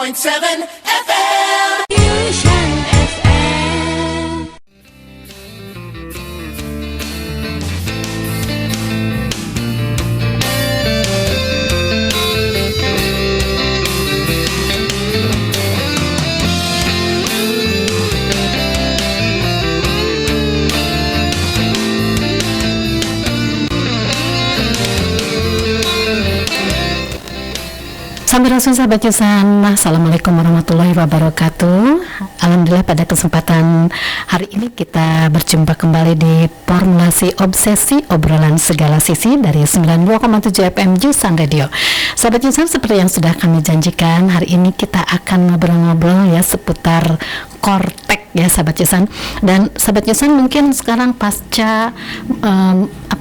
FM. Fusion FM. Sampurasun sahabat Yusan, Assalamualaikum warahmatullahi wabarakatuh. Alhamdulillah pada kesempatan hari ini kita berjumpa kembali di Formulasi Obsesi, obrolan segala sisi dari 92,7 FM Yusan Radio. Sahabat Yusan, seperti yang sudah kami janjikan, hari ini kita akan ngobrol-ngobrol ya seputar Kortek ya sahabat Yusan. Dan sahabat Yusan mungkin sekarang pasca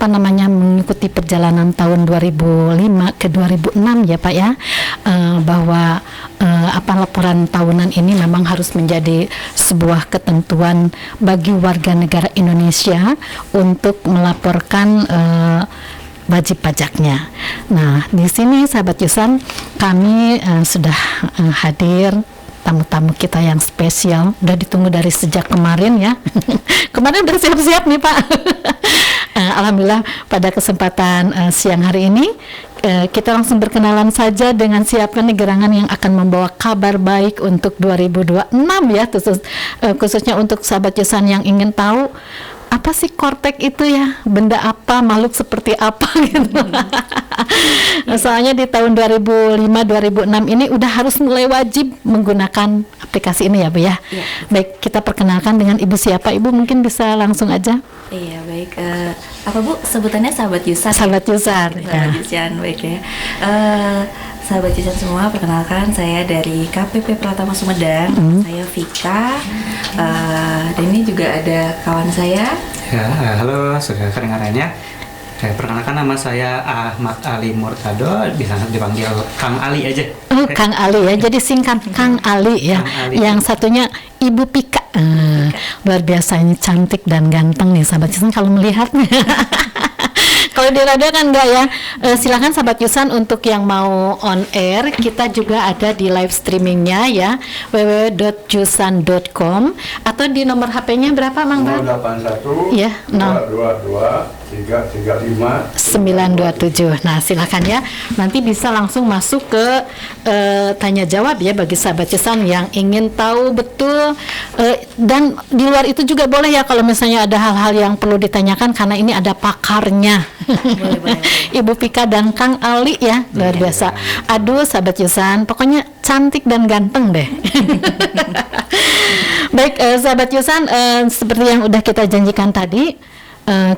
mengikuti perjalanan tahun 2005 ke 2006 ya Pak ya, bahwa laporan tahunan ini memang harus menjadi sebuah ketentuan bagi warga negara Indonesia untuk melaporkan wajib pajaknya. Nah, di sini sahabat Yusan, kami sudah hadir tamu-tamu kita yang spesial, udah ditunggu dari sejak kemarin ya. Kemarin udah siap-siap nih Pak. Alhamdulillah pada kesempatan siang hari ini kita langsung berkenalan saja dengan siapa nih gerangan yang akan membawa kabar baik untuk 2026 ya, khususnya untuk sahabat Yusan yang ingin tahu apa sih Kortek itu ya, benda apa, makhluk seperti apa gitu. Soalnya di tahun 2005-2006 ini udah harus mulai wajib menggunakan aplikasi ini ya Bu ya. Iya. Baik, kita perkenalkan dengan Ibu siapa, Ibu mungkin bisa langsung aja. Iya baik, apa Bu sebutannya sahabat Yusan? Sahabat Yusan. Sahabat Yusan, baik ya. Sahabat Yusan semua, perkenalkan saya dari KPP Pratama Sumedang. Saya Vika, dan ini juga ada kawan saya. Ya, halo, sudah kedengarannya. Perkenalkan, nama saya Ahmad Ali Murtado, bisa dipanggil Kang Ali aja. Oh, Kang Ali ya, jadi singkat Kang Ali ya. Kang Ali. Yang satunya Ibu Pika. Luar biasa, ini cantik dan ganteng nih sahabat Yusan kalau melihatnya. Kalau di radio kan enggak ya. Silakan sahabat Yusan untuk yang mau on air, kita juga ada di live streamingnya ya, www.yusan.com, atau di nomor HP-nya berapa Mang Bang? 081 ya, 222 335 927. Nah, silakan ya. Nanti bisa langsung masuk ke tanya jawab ya bagi sahabat Yusan yang ingin tahu betul, dan di luar itu juga boleh ya kalau misalnya ada hal-hal yang perlu ditanyakan, karena ini ada pakarnya. Boleh. Ibu Pika dan Kang Ali ya, luar biasa. Aduh sahabat Yusan, pokoknya cantik dan ganteng deh. Baik, sahabat Yusan, seperti yang udah kita janjikan tadi,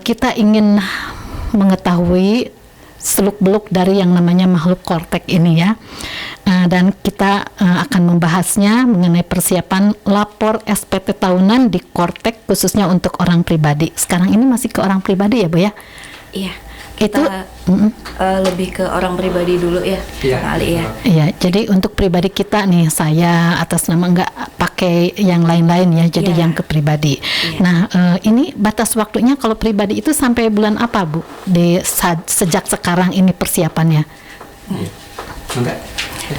kita ingin mengetahui seluk-beluk dari yang namanya makhluk Kortek ini ya. Dan kita akan membahasnya mengenai persiapan lapor SPT tahunan di Kortek, khususnya untuk orang pribadi. Sekarang ini masih ke orang pribadi ya Bu ya? Iya. Itu lebih ke orang pribadi dulu ya, Iya. Kang Ali ya. Iya, jadi untuk pribadi kita nih, saya atas nama enggak pakai yang lain-lain ya, jadi Iya. yang ke pribadi. Iya. Nah, ini batas waktunya kalau pribadi itu sampai bulan apa Bu? Sejak sekarang ini persiapannya? Enggak.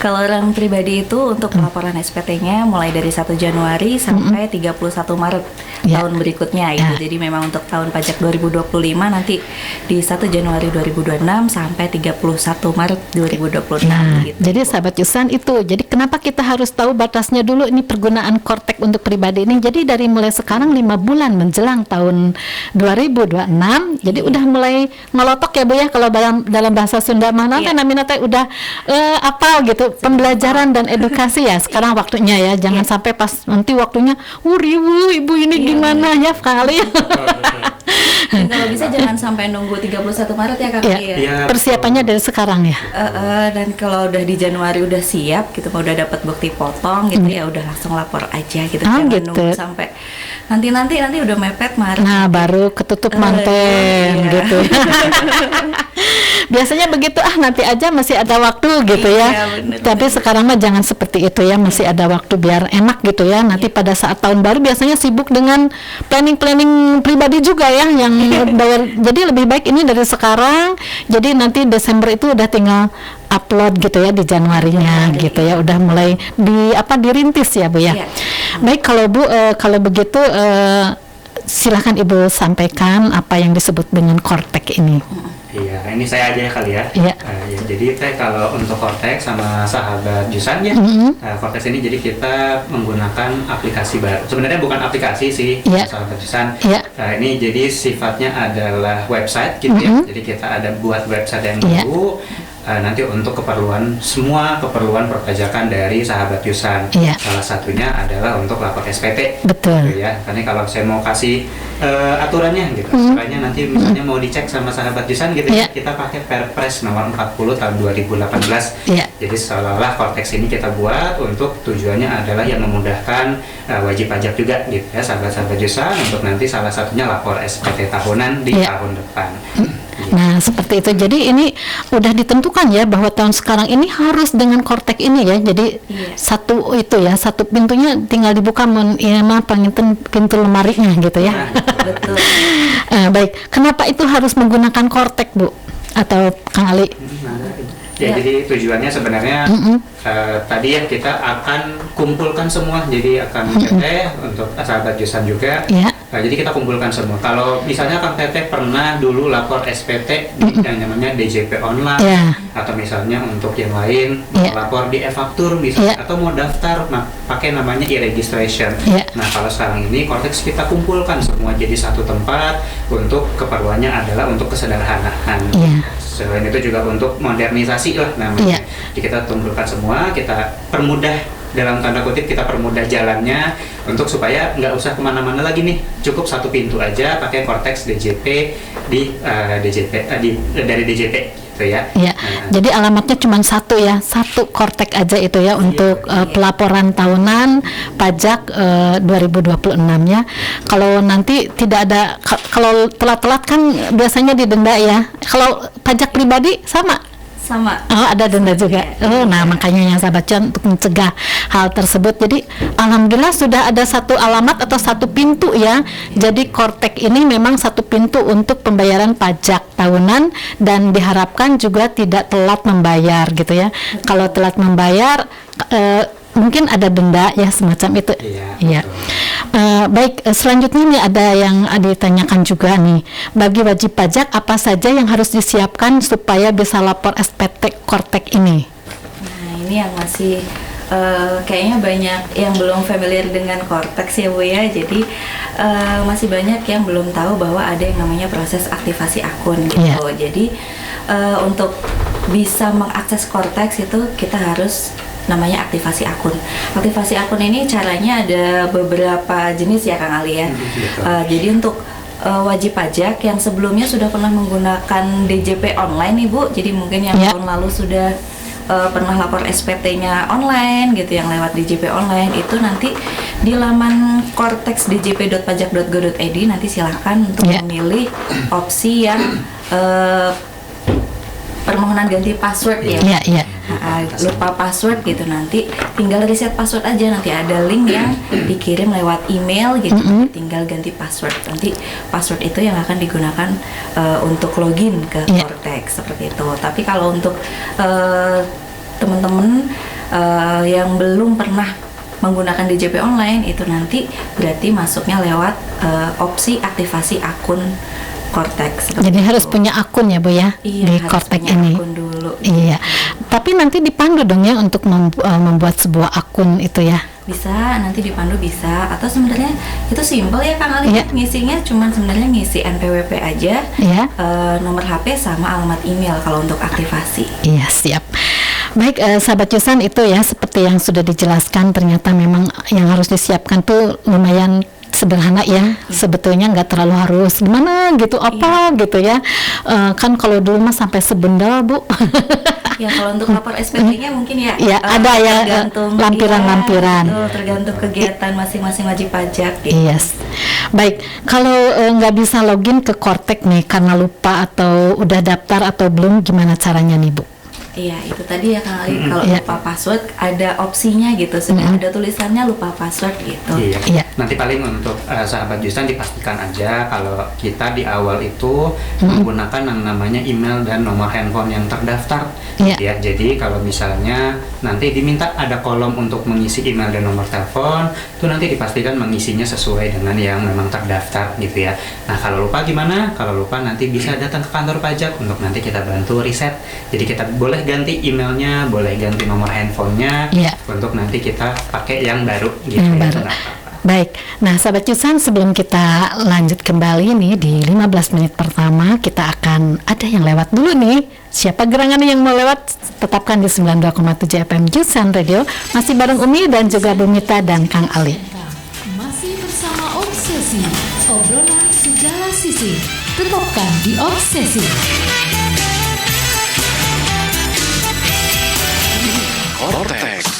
Kalau orang pribadi itu untuk pelaporan SPT-nya mulai dari 1 Januari sampai 31 Maret Ya. tahun berikutnya gitu. Ya. Jadi memang untuk tahun pajak 2025 nanti di 1 Januari 2026 sampai 31 Maret 2026 Nah, gitu. jadi sahabat Yusan itu, jadi kenapa kita harus tahu batasnya dulu ini penggunaan Kortek untuk pribadi ini? Jadi dari mulai sekarang 5 bulan menjelang tahun 2026, jadi udah mulai ngelotok ya Bu ya, kalau dalam bahasa Sunda mana Iya. namanya teh udah apal gitu, pembelajaran dan edukasi ya. Sekarang waktunya ya, jangan sampai pas nanti waktunya ribu ibu ini gimana ya kali. Dan kalau bisa jangan sampai nunggu 31 Maret ya Kak. Ya, Iya. persiapannya dari sekarang ya. Dan kalau udah di Januari udah siap gitu, udah dapat bukti potong gitu ya udah langsung lapor aja gitu. Oh, Jangan gitu. nunggu sampai nanti udah mepet Maret. Nah, baru ketutup manten iya. gitu. Biasanya begitu, nanti aja masih ada waktu gitu Iya, ya. bener. Tapi sekarang mah jangan seperti itu ya, masih ada waktu biar enak gitu ya. Nanti pada saat tahun baru biasanya sibuk dengan planning pribadi juga ya, yang bayar. Jadi lebih baik ini dari sekarang. Jadi nanti Desember itu udah tinggal upload gitu ya di Januarinya gitu ya, udah mulai dirintis ya Bu ya. Iya. Baik, kalau Bu kalau begitu silakan Ibu sampaikan apa yang disebut dengan Kortek ini. Iya, ini saya aja kali ya. Iya. Ya, jadi kalau untuk Cortex sama sahabat Jusan ya, Cortex ini jadi kita menggunakan aplikasi baru. Sebenarnya bukan aplikasi sih, Iya. sahabat Jusan. Iya. Ini jadi sifatnya adalah website gitu ya. Jadi kita ada buat website yang Iya. baru. Nanti untuk semua keperluan perpajakan dari sahabat Yusan. Iya. Salah satunya adalah untuk lapor SPT. Betul. Gitu ya. Karena kalau saya mau kasih aturannya gitu, aturannya nanti misalnya mau dicek sama sahabat Yusan gitu Iya. ya, kita pakai Perpres nomor 40 tahun 2018. Iya. Jadi seolah-olah Cortex ini kita buat untuk tujuannya adalah yang memudahkan wajib pajak juga gitu ya, sahabat-sahabat Yusan, untuk nanti salah satunya lapor SPT tahunan di Iya. tahun depan. Nah, seperti itu. Jadi ini udah ditentukan ya bahwa tahun sekarang ini harus dengan Kortek ini ya. Jadi Iya. satu itu ya, satu pintunya tinggal dibuka pintu lemarinya gitu ya. Betul. Baik, kenapa itu harus menggunakan Kortek, Bu? Atau Kang Ali? Ya, Ya. jadi tujuannya sebenarnya tadi ya kita akan kumpulkan semua, jadi akan Teteh untuk sahabat Jusan juga. Ya. Jadi kita kumpulkan semua. Kalau misalnya Kang Teteh pernah dulu lapor SPT di yang namanya DJP online, Ya. atau misalnya untuk yang lain Ya. lapor di e-faktur misalnya, Ya. atau mau daftar pakai namanya e-registration. Ya. Nah, kalau sekarang ini Cortex kita kumpulkan semua jadi satu tempat, untuk keperluannya adalah untuk kesederhanaan. Iya. Selain itu juga untuk modernisasi lah namanya. Iya. Jadi kita kumpulkan semua, kita permudah, dalam tanda kutip kita permudah jalannya untuk supaya nggak usah kemana-mana lagi nih, cukup satu pintu aja pakai Cortex DJP dari DJP gitu ya. Ya, Nah, jadi alamatnya cuma satu ya, satu Kortek aja itu ya untuk pelaporan tahunan pajak 2026 ya. Kalau nanti tidak ada, kalau telat-telat kan biasanya didenda ya. Kalau pajak pribadi sama. Sama. Oh, ada denda juga. Oh, nah makanya yang sahabat Cuan untuk mencegah hal tersebut. Jadi alhamdulillah sudah ada satu alamat atau satu pintu ya. Jadi Kortek ini memang satu pintu untuk pembayaran pajak tahunan, dan diharapkan juga tidak telat membayar gitu ya. Kalau telat membayar mungkin ada denda ya, semacam itu. Iya, betul. Baik, selanjutnya nih ada yang ditanyakan juga nih, bagi wajib pajak apa saja yang harus disiapkan supaya bisa lapor SPT Kortek ini? Nah, ini yang masih kayaknya banyak yang belum familiar dengan Cortex ya Bu ya. Jadi masih banyak yang belum tahu bahwa ada yang namanya proses aktivasi akun gitu. Iya. Jadi untuk bisa mengakses Cortex itu kita harus namanya aktivasi akun. Aktivasi akun ini caranya ada beberapa jenis ya Kang Ali ya. Betul. Jadi untuk wajib pajak yang sebelumnya sudah pernah menggunakan DJP online nih Bu, jadi mungkin yang Ya. tahun lalu sudah pernah lapor SPT-nya online gitu, yang lewat DJP online, itu nanti di laman cortexdjp.pajak.go.id nanti silahkan untuk Ya. memilih opsi yang permohonan ganti password ya. Iya, iya. Lupa password gitu, nanti tinggal reset password aja, nanti ada link yang dikirim lewat email gitu, tinggal ganti password, nanti password itu yang akan digunakan untuk login ke Iya. Cortex seperti itu. Tapi kalau untuk teman-teman yang belum pernah menggunakan DJP online, itu nanti berarti masuknya lewat opsi aktivasi akun Cortex. Jadi harus punya akun ya Bu ya, Iya, di harus Kortek punya ini. akun dulu. Iya. Tapi nanti dipandu dong ya untuk membuat sebuah akun itu ya. Bisa, nanti dipandu bisa, atau sebenarnya itu simpel ya Kang Ali. Iya. Ngisinya cuman sebenarnya ngisi NPWP aja, Iya. nomor HP sama alamat email kalau untuk aktivasi. Iya, siap. Baik, sahabat Yusan, itu ya seperti yang sudah dijelaskan, ternyata memang yang harus disiapkan tuh lumayan sederhana ya, sebetulnya nggak terlalu harus gimana gitu apa gitu ya. Kan kalau dulu mah sampai sebendel Bu. Ya kalau untuk lapor SPT-nya mungkin ya, Ya, ada ya, tergantung lampiran-lampiran. iya, betul, tergantung kegiatan masing-masing wajib pajak gitu. Yes. Baik, kalau nggak bisa login ke Kortek nih karena lupa atau udah daftar atau belum, gimana caranya nih Bu? Iya, itu tadi ya Kang Ali, kalau Iya. lupa password ada opsinya gitu, sudah ada tulisannya lupa password gitu. Iya. Iya. Nanti paling untuk sahabat Jusan dipastikan aja kalau kita di awal itu menggunakan yang namanya email dan nomor handphone yang terdaftar. Iya. Ya, jadi kalau misalnya nanti diminta ada kolom untuk mengisi email dan nomor telepon, itu nanti dipastikan mengisinya sesuai dengan yang memang terdaftar gitu ya. Nah, kalau lupa gimana? Kalau lupa nanti bisa datang ke kantor pajak untuk nanti kita bantu riset. Jadi kita boleh ganti emailnya, boleh ganti nomor handphonenya, Iya. untuk nanti kita pakai yang baru gitu Yang ya. baru. Nggak apa-apa. Baik, nah sahabat Cusan, sebelum kita lanjut kembali nih di 15 menit pertama, kita akan ada yang lewat dulu nih. Siapa gerangan yang mau lewat? Tetapkan di 92,7 FM Cusan Radio. Masih bareng Umi dan juga Bumita dan Kang Ali. Masih bersama Obsesi, obrolan segala sisi. Tetapkan di Obsesi. Cortex.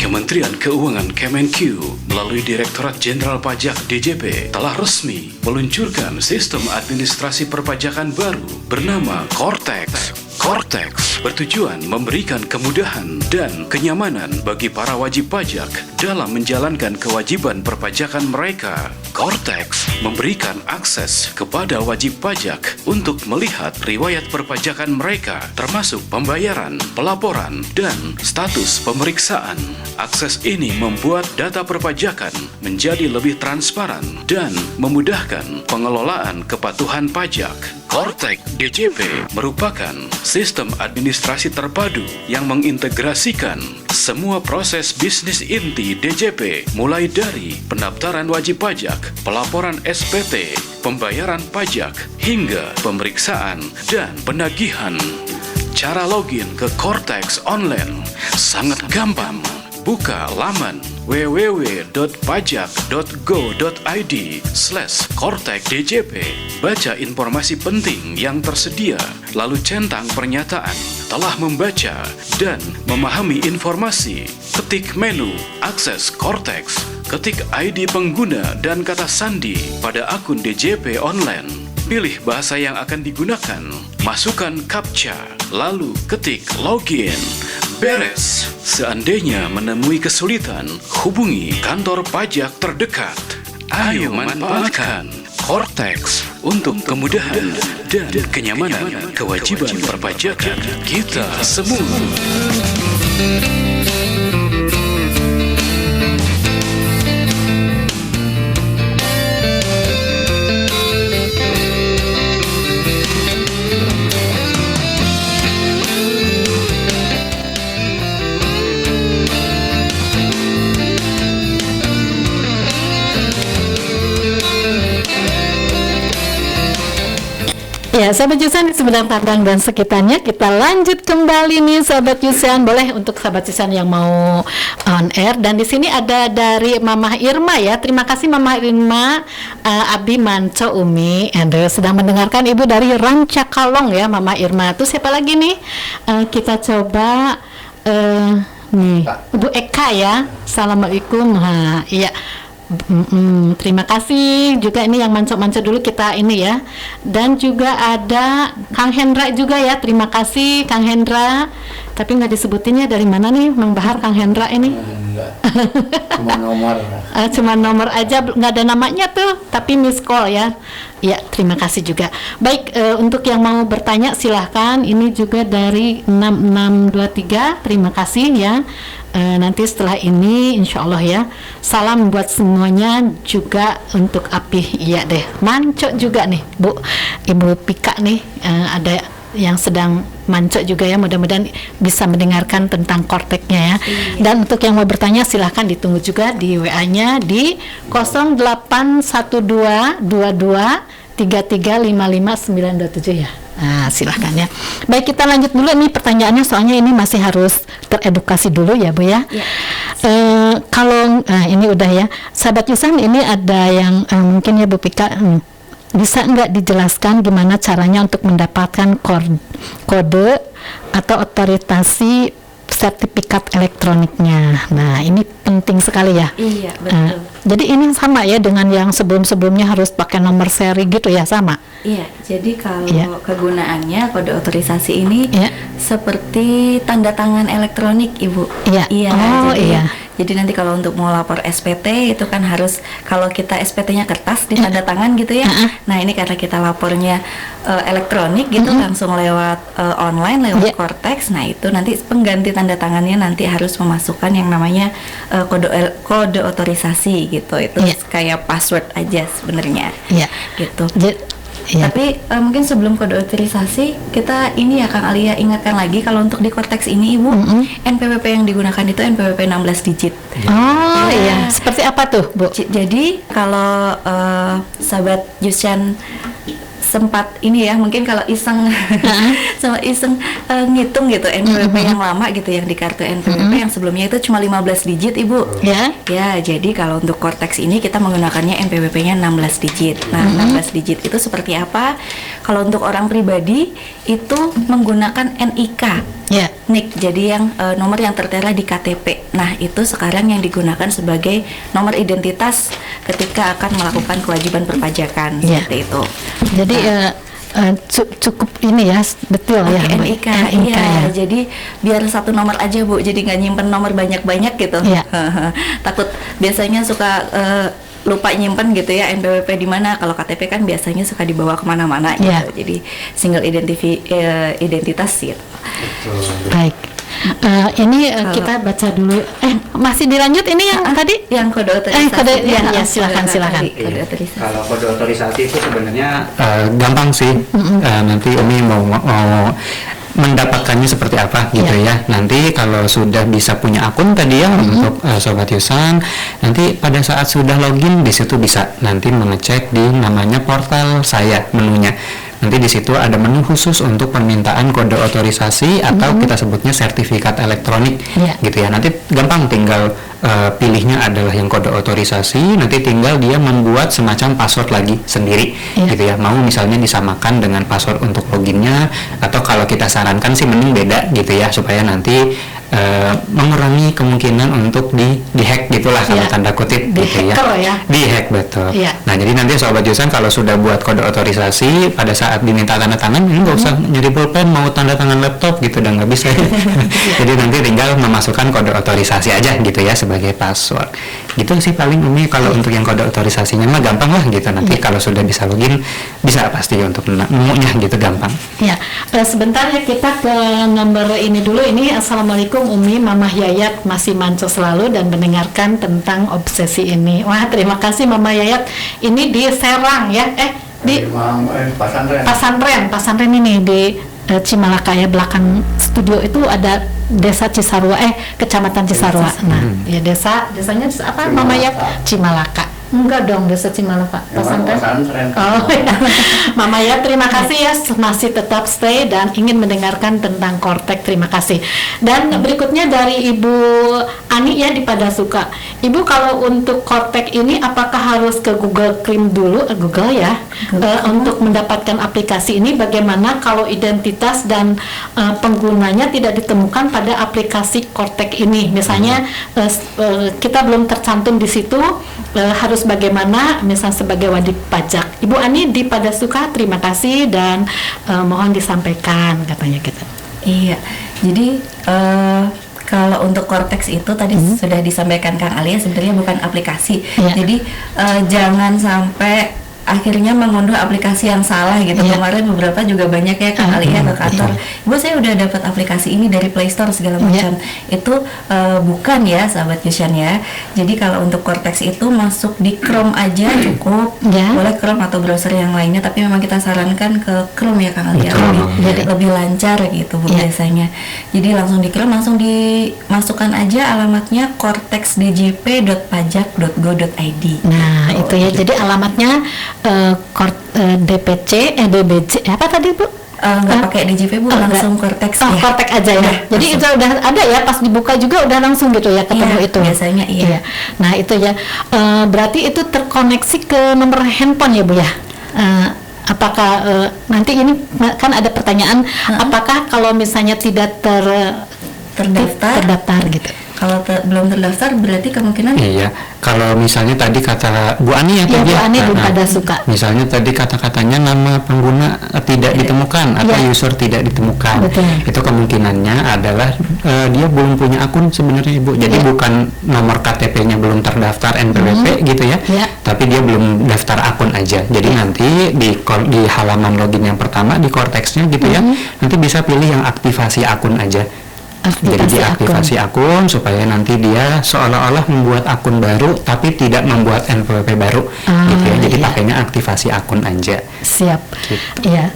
Kementerian Keuangan Kemenq melalui Direktorat Jenderal Pajak DJP telah resmi meluncurkan sistem administrasi perpajakan baru bernama Cortex. Cortex bertujuan memberikan kemudahan dan kenyamanan bagi para wajib pajak dalam menjalankan kewajiban perpajakan mereka. Cortex memberikan akses kepada wajib pajak untuk melihat riwayat perpajakan mereka, termasuk pembayaran, pelaporan, dan status pemeriksaan. Akses ini membuat data perpajakan menjadi lebih transparan dan memudahkan pengelolaan kepatuhan pajak. Cortex DJP merupakan sistem administrasi terpadu yang mengintegrasikan semua proses bisnis inti DJP, mulai dari pendaftaran wajib pajak, pelaporan SPT, pembayaran pajak, hingga pemeriksaan dan penagihan. Cara login ke Cortex online sangat gampang. Buka laman www.pajak.go.id/cortexdjp. Baca informasi penting yang tersedia, lalu centang pernyataan telah membaca dan memahami informasi. Ketik menu akses Cortex, ketik ID pengguna dan kata sandi pada akun DJP online. Pilih bahasa yang akan digunakan, masukkan CAPTCHA, lalu ketik login. Beres. Seandainya menemui kesulitan, hubungi kantor pajak terdekat. Ayo manfaatkan Cortex untuk kemudahan dan kenyamanan kewajiban perpajakan kita semua. Ya, sahabat Cusan di Sumedang, Padang dan sekitarnya, kita lanjut kembali nih sahabat Cusan. Boleh untuk sahabat Cusan yang mau on air, dan di sini ada dari Mama Irma ya. Terima kasih Mama Irma, Abi Manco Umi, Anda sedang mendengarkan Ibu dari Rancakalong ya Mama Irma. Terus siapa lagi nih? Kita coba nih Ibu Eka ya. Assalamualaikum. Iya. Terima kasih juga, ini yang manco-manco dulu kita ini ya. Dan juga ada Kang Hendra juga ya, terima kasih Kang Hendra. Tapi nggak disebutinnya dari mana nih Mang Bahar, Kang Hendra ini? Enggak. Cuma nomor. Cuma nomor aja, nggak ada namanya tuh, tapi miss call ya. Ya, terima kasih juga. Baik, untuk yang mau bertanya silahkan. Ini juga dari 6623, terima kasih ya. Nanti setelah ini insya Allah ya, salam buat semuanya, juga untuk Api, iya deh, manco juga nih Bu, Ibu Pika nih, ada yang sedang manco juga ya, mudah-mudahan bisa mendengarkan tentang Cortex-nya ya. Dan untuk yang mau bertanya silahkan ditunggu juga di WA-nya di 08122233555927 ya. Nah, silahkan ya. Baik, kita lanjut dulu nih pertanyaannya, soalnya ini masih harus teredukasi dulu ya Bu ya. Kalau ini udah ya, sahabat Cusan, ini ada yang mungkin ya Bu Pika, bisa nggak dijelaskan gimana caranya untuk mendapatkan kode atau otorisasi sertifikat elektroniknya. Nah, ini penting sekali ya. Iya, betul. Jadi ini sama ya dengan yang sebelum-sebelumnya harus pakai nomor seri gitu ya, sama. Iya, jadi kalau Iya. kegunaannya kode otorisasi ini Iya. seperti tanda tangan elektronik, Ibu. Iya. Iya. Oh, jadi, iya. Jadi nanti kalau untuk mau lapor SPT itu kan harus, kalau kita SPT-nya kertas di tanda tangan gitu ya. Nah, ini karena kita lapornya elektronik gitu, langsung lewat online, lewat Iya. Cortex. Nah, itu nanti pengganti tanda tangannya nanti harus memasukkan yang namanya kode otorisasi gitu. Itu Iya. kayak password aja sebenarnya. Iya. Gitu. Iya. Tapi mungkin sebelum kode otorisasi kita ini ya Kang Alia ingatkan lagi kalau untuk di Cortex ini Ibu, NPWP yang digunakan itu NPWP 16 digit. Oh Ya. iya, seperti apa tuh, Bu? Jadi kalau sahabat Yusyan sempat ini ya, mungkin kalau iseng sama iseng ngitung gitu NPWP yang lama gitu, yang di kartu NPWP yang sebelumnya itu cuma 15 digit Ibu. Ya. Ya, jadi kalau untuk Cortex ini kita menggunakannya NPWP-nya 16 digit. Nah, 16 digit itu seperti apa? Kalau untuk orang pribadi itu menggunakan NIK. Ya. NIK, jadi yang nomor yang tertera di KTP. Nah, itu sekarang yang digunakan sebagai nomor identitas ketika akan melakukan kewajiban perpajakan, Ya. seperti itu. Jadi cukup ini ya, betul ya. Pakai Bu. NIK, NIK iya. ya. Jadi biar satu nomor aja Bu, jadi nggak nyimpen nomor banyak-banyak gitu. Iya. Takut biasanya suka lupa nyimpen gitu ya NPWP di mana. Kalau KTP kan biasanya suka dibawa kemana-mana gitu. Iya. Jadi single identitas gitu. Baik. Ini kita baca dulu. Masih dilanjut ini yang tadi? Yang kode otorisasi. kode, ya, Nah, silakan, kode silakan. tadi, kode otorisasi. Kalau kode otorisasi itu sebenarnya gampang sih. Nanti Umi mau mendapatkannya seperti apa gitu ya. Nanti kalau sudah bisa punya akun tadi ya untuk Sobat Yusan, nanti pada saat sudah login di situ bisa nanti mengecek di namanya portal saya, menunya. Nanti di situ ada menu khusus untuk permintaan kode otorisasi atau kita sebutnya sertifikat elektronik, gitu ya. Nanti gampang, tinggal pilihnya adalah yang kode otorisasi. Nanti tinggal dia membuat semacam password lagi sendiri, gitu ya. Mau misalnya disamakan dengan password untuk loginnya, atau kalau kita sarankan sih mending beda, gitu ya, supaya nanti mengurangi kemungkinan untuk dihack gitulah kalau tanda kutip, gitu ya. Dihack, betul. Nah, jadi nanti Sobat Yusan kalau sudah buat kode otorisasi, pada saat diminta tanda tangan ini nggak usah nyari pulpen, mau tanda tangan laptop gitu, udah nggak bisa. Jadi nanti tinggal memasukkan kode otorisasi aja gitu ya sebagai password. Gitu sih paling Umi kalau untuk yang kode otorisasinya mah gampang lah gitu. Nanti kalau sudah bisa login bisa pasti untuk nemunya gitu, gampang. Ya, sebentar ya, kita ke nomor ini dulu. Ini Assalamualaikum Umi, Mama Yayat masih manco selalu dan mendengarkan tentang obsesi ini. Wah, terima kasih Mama Yayat. Ini di Serang ya, di Pasantren ini di Cimalaka ya, belakang studio itu ada Desa Cisarua, Kecamatan Cisarua. Nah, ya desanya apa Mama Yayat? Cimalaka. Enggak dong, Desa Cimalaka, Pasantren. Oh ya. Mama ya, terima kasih ya masih tetap stay dan ingin mendengarkan tentang Cortex. Terima kasih. Dan berikutnya dari Ibu Ani ya di Padasuka. Ibu, kalau untuk Cortex ini apakah harus ke Google Chrome dulu, Google ya, untuk mendapatkan aplikasi ini? Bagaimana kalau identitas dan penggunanya tidak ditemukan pada aplikasi Cortex ini? Misalnya kita belum tercantum di situ, harus bagaimana misal sebagai wajib pajak. Ibu Ani di Padasuka, terima kasih dan mohon disampaikan katanya gitu. Iya, jadi kalau untuk Cortex itu tadi sudah disampaikan Kang Alia, sebenarnya bukan aplikasi. Jadi jangan sampai akhirnya mengunduh aplikasi yang salah gitu. Kemarin beberapa juga banyak ya Kang Alia ke kantor. Ibu, saya udah dapat aplikasi ini dari Play Store segala macam. Itu bukan ya sahabat Yusyan ya. Jadi kalau untuk Cortex itu masuk di Chrome aja cukup. Boleh Chrome atau browser yang lainnya, tapi memang kita sarankan ke Chrome ya Kang Alia. Lebih lancar gitu Bu biasanya. Jadi langsung di Chrome, langsung dimasukkan aja alamatnya cortexdjp.pajak.go.id. Nah, itu ya. Jadi alamatnya DPC, DBC, apa tadi Bu? Nggak pakai DJP Bu, langsung Cortex ya. Cortex aja ya. Jadi itu udah ada ya, pas dibuka juga udah langsung gitu ya ketemu itu. Biasanya iya. Nah itu ya, berarti itu terkoneksi ke nomor handphone ya Bu ya. Apakah nanti ini kan ada pertanyaan, apakah kalau misalnya tidak terdaftar gitu. Kalau belum terdaftar berarti kemungkinan Iya, kalau misalnya tadi kata Bu Ani ya, Ya, tadi Bu Ani Nah, belum pada suka. misalnya tadi kata-katanya nama pengguna tidak ditemukan atau Iya. user tidak ditemukan, Betul. itu kemungkinannya adalah dia belum punya akun sebenarnya Ibu. Jadi Iya. bukan nomor KTP-nya belum terdaftar NPWP gitu ya, Iya. tapi dia belum daftar akun aja. Jadi nanti di halaman login yang pertama di Cortex-nya gitu ya, nanti bisa pilih yang aktivasi akun aja. Jadi diaktifasi akun supaya nanti dia seolah-olah membuat akun baru tapi tidak membuat NPWP baru gitu ya. Jadi iya. pakainya aktivasi akun aja. Siap. Gitu. Iya.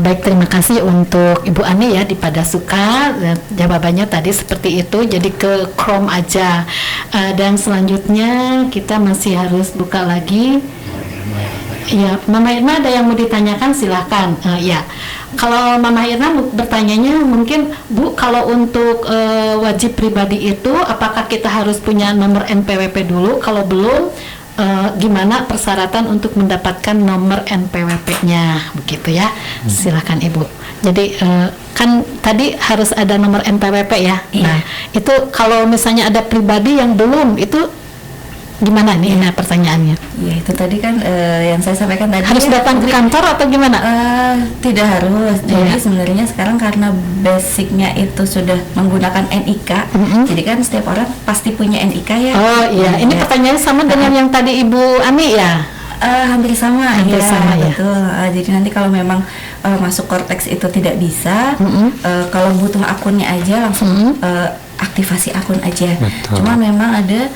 Baik, terima kasih untuk Ibu Ani ya di Pada Suka. Jawabannya tadi seperti itu. Jadi ke Chrome aja. Dan selanjutnya kita masih harus buka lagi. Ya, Mama Irna ada yang mau ditanyakan, silahkan. Ya, kalau Mama Irna bertanyanya mungkin Bu, kalau untuk wajib pribadi itu, apakah kita harus punya nomor NPWP dulu? Kalau belum, gimana persyaratan untuk mendapatkan nomor NPWP-nya, begitu ya? Silahkan Ibu. Jadi kan tadi harus ada nomor NPWP ya. Iya. Nah, itu kalau misalnya ada pribadi yang belum, itu gimana nih? Nah, pertanyaannya. ya itu tadi kan yang saya sampaikan tadi Harus ya, datang ke kantor atau gimana? tidak harus. Jadi Iya. sebenarnya sekarang karena basicnya itu sudah menggunakan NIK, jadi kan setiap orang pasti punya NIK ya. Oh iya, ini Ya. pertanyaannya sama dengan yang tadi Ibu Ani ya? Hampir sama, Hampir ya, sama, ya. betul. Jadi nanti kalau memang masuk Cortex itu tidak bisa, kalau butuh akunnya aja langsung aktivasi akun aja. Betul. Cuma memang ada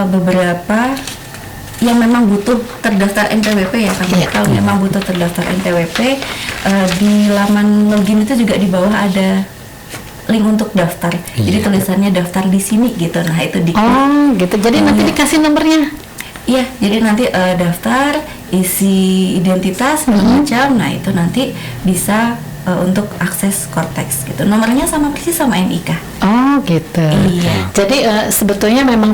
beberapa yang memang butuh terdaftar NPWP ya, kan? Iya. Kalau memang butuh terdaftar NPWP, di laman login itu juga di bawah ada link untuk daftar. Jadi Iya. tulisannya daftar di sini gitu. Nah itu di Oh gitu, jadi nanti iya. dikasih nomornya. Iya, jadi nanti daftar, isi identitas, macam. Nah itu nanti bisa untuk akses Cortex gitu. Nomornya sama persis sama NIK. Oh gitu. Iya. Jadi sebetulnya memang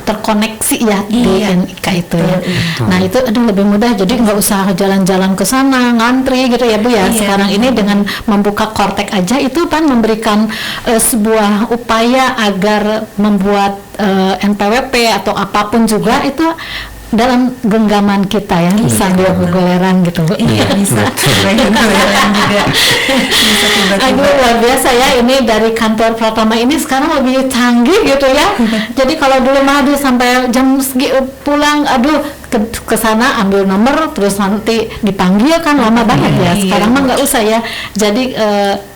terkoneksi ya di Iya, NIK itu ya. betul, Nah itu aduh lebih mudah. Jadi nggak usah jalan-jalan ke sana ngantri gitu ya Bu ya. Iya. Sekarang ini dengan membuka Cortex aja itu kan memberikan sebuah upaya agar membuat NPWP atau apapun juga itu dalam genggaman kita ya, sambil bergoleran gitu Bu. Iya, bisa. Goyang juga. Bisa tiba-tiba. Aduh luar biasa ya, ini dari kantor Pratama ini sekarang lebih canggih gitu ya. Jadi kalau dulu mah aduh sampai jam segi pulang, aduh ke sana ambil nomor terus nanti dipanggil kan lama banget ya. Iya. Sekarang mah nggak usah ya. Jadi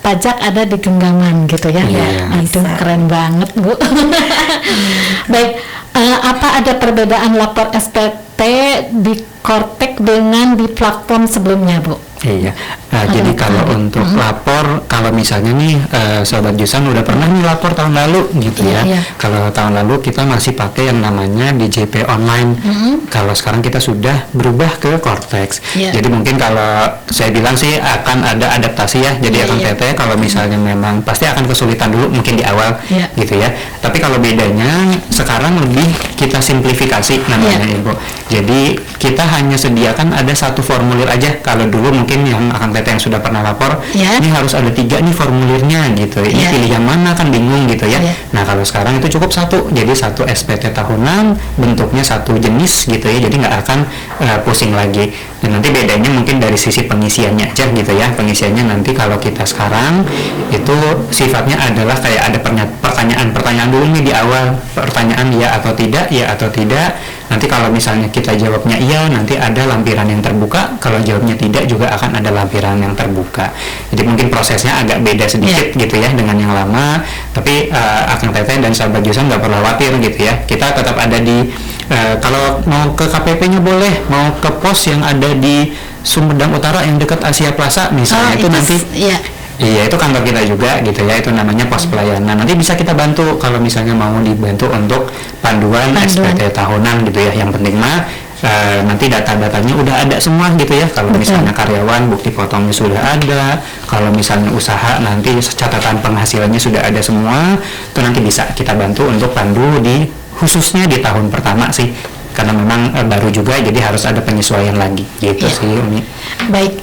pajak ada di genggaman gitu ya. Iya. Aduh Bisa. keren banget Bu. Baik. Apa ada perbedaan lapor SPT di Cortex dengan di platform sebelumnya Bu? Iya, jadi kalau untuk lapor, kalau misalnya nih Sobat Jusan udah pernah nih lapor tahun lalu gitu ya. Iya. Kalau tahun lalu kita masih pakai yang namanya DJP online. Kalau sekarang kita sudah berubah ke Cortex. Iya. Jadi mungkin kalau saya bilang sih akan ada adaptasi ya. Jadi Iya, akan iya. TT kalau misalnya memang pasti akan kesulitan dulu mungkin di awal Iya. gitu ya. Tapi kalau bedanya sekarang lebih kita simplifikasi namanya Iya. Ibu. Jadi kita hanya sediakan ada satu formulir aja. Kalau dulu mungkin yang Akang Teteh yang sudah pernah lapor, Ya. ini harus ada 3 nih formulirnya gitu. Ini Ya. pilih yang mana kan bingung gitu ya. Ya. Nah kalau sekarang itu cukup satu. Jadi satu SPT tahunan, bentuknya satu jenis gitu ya. Jadi nggak akan pusing lagi. Dan nanti bedanya mungkin dari sisi pengisiannya aja gitu ya. Pengisiannya nanti kalau kita sekarang itu sifatnya adalah kayak ada pertanyaan dulu nih di awal. Pertanyaan ya atau tidak, ya atau tidak. Nanti kalau misalnya kita jawabnya iya, nanti ada lampiran yang terbuka. Kalau jawabnya tidak, juga akan ada lampiran yang terbuka. Jadi mungkin prosesnya agak beda sedikit gitu ya dengan yang lama. Tapi Akang Teteh dan Sahabat Jusan nggak perlu khawatir gitu ya. Kita tetap ada di kalau mau ke KPP-nya boleh, mau ke pos yang ada di Sumedang Utara yang dekat Asia Plaza misalnya itu nanti. Iya. Iya, itu kantor kita juga gitu ya, itu namanya pos pelayanan. Nanti bisa kita bantu kalau misalnya mau dibantu untuk panduan SPT tahunan gitu ya. Yang penting mah nanti data-datanya udah ada semua gitu ya. Kalau misalnya karyawan bukti potongnya sudah ada, kalau misalnya usaha nanti catatan penghasilannya sudah ada semua, itu nanti bisa kita bantu untuk pandu di khususnya di tahun pertama sih. karena memang baru juga, jadi harus ada penyesuaian lagi gitu Iya. sih Umi. Baik,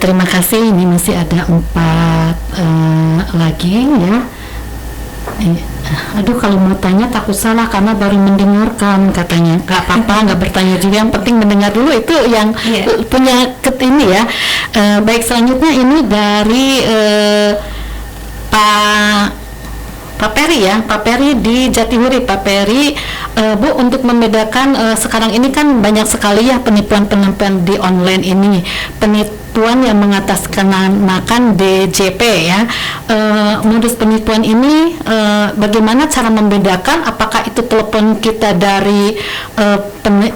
terima kasih. Ini masih ada 4 lagi ya. Aduh, kalau mau tanya takut salah karena baru mendengarkan katanya. Gak apa-apa, nggak bertanya juga. Yang penting mendengar dulu, itu yang punya ini ya. Baik, selanjutnya ini dari Pak Peri ya, Pak Peri di Jatihuri. Pak Peri, Bu, untuk membedakan sekarang ini kan banyak sekali ya penipuan-penipuan di online ini, penipuan yang mengatasnamakan DJP ya. Modus penipuan ini bagaimana cara membedakan apakah itu telepon kita dari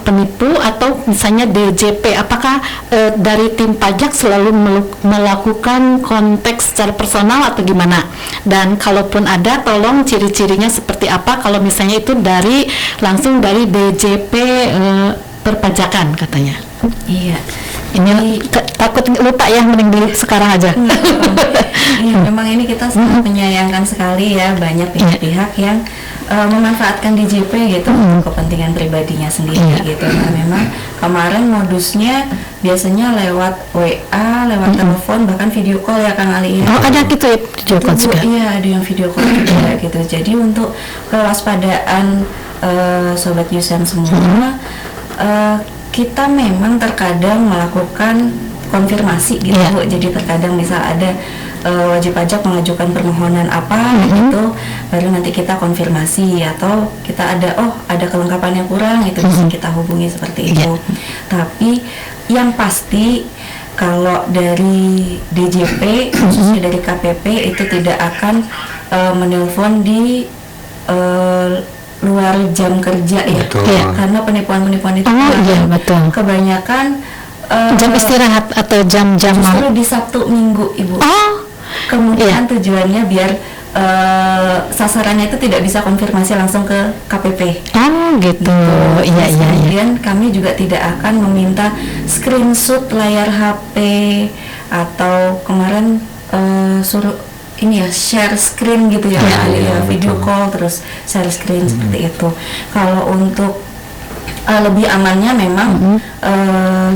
penipu atau misalnya DJP? Apakah dari tim pajak selalu melakukan kontak secara personal atau gimana? Dan kalaupun ada, tolong ciri-cirinya seperti apa kalau misalnya itu langsung dari DJP perpajakan katanya. Iya. Ini takut lupa ya, mending di sekarang aja. Iya, memang ini kita sangat menyayangkan sekali ya, banyak pihak-pihak yang memanfaatkan DJP gitu untuk kepentingan pribadinya sendiri gitu. Nah, memang kemarin modusnya biasanya lewat WA, lewat telepon, bahkan video call ya Kang Ali ya. Oh, ada gitu ya video call juga? Iya, ada yang video call juga gitu. Jadi untuk kewaspadaan Sobat Yusen semua, kita memang terkadang melakukan konfirmasi gitu Bu. Jadi terkadang misal ada wajib pajak mengajukan permohonan apa gitu, baru nanti kita konfirmasi, atau kita ada kelengkapan yang kurang, itu bisa kita hubungi seperti itu. Tapi yang pasti kalau dari DJP khususnya dari KPP itu tidak akan menelpon di luar jam kerja ya. Karena penipuan-penipuan itu kebanyakan jam istirahat atau jam-jam justru di Sabtu Minggu Ibu. Kemudian tujuannya biar sasarannya itu tidak bisa konfirmasi langsung ke KPP. Gitu. Iya. Kemudian kami juga tidak akan meminta screenshot layar HP atau kemarin suruh ini ya, share screen gitu ya, video call terus share screen seperti itu. Kalau untuk lebih amannya memang